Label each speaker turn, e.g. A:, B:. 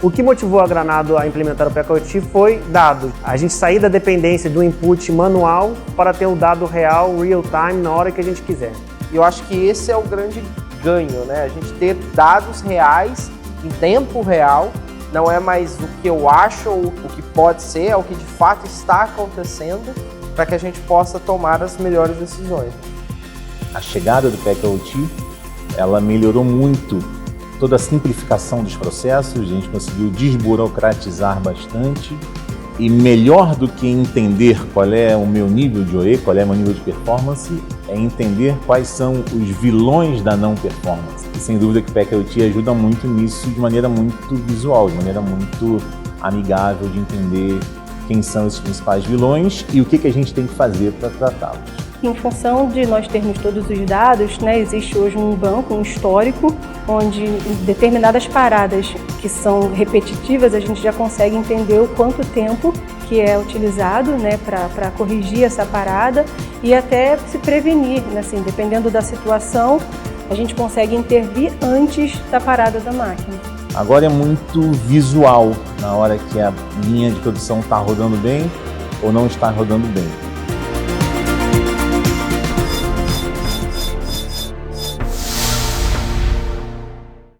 A: O que motivou a Granado a implementar o PKIoT foi dados. A gente sair da dependência do input manual para ter o dado real, real time, na hora que a gente quiser.
B: E eu acho que esse é o grande ganho, né? A gente ter dados reais, em tempo real, não é mais o que eu acho ou o que pode ser, é o que de fato está acontecendo para que a gente possa tomar as melhores decisões.
C: A chegada do PKIoT, ela melhorou muito toda a simplificação dos processos, a gente conseguiu desburocratizar bastante e melhor do que entender qual é o meu nível de OE, qual é o meu nível de performance, é entender quais são os vilões da não performance. E sem dúvida que o PKIoT ajuda muito nisso de maneira muito visual, de maneira muito amigável de entender quem são esses principais vilões e o que a gente tem que fazer para tratá-los.
D: Em função de nós termos todos os dados, né, existe hoje um banco, um histórico, onde determinadas paradas que são repetitivas, a gente já consegue entender o quanto tempo que é utilizado, né, para corrigir essa parada e até se prevenir, né, assim, dependendo da situação, a gente consegue intervir antes da parada da máquina.
C: Agora é muito visual na hora que a linha de produção está rodando bem ou não está rodando bem.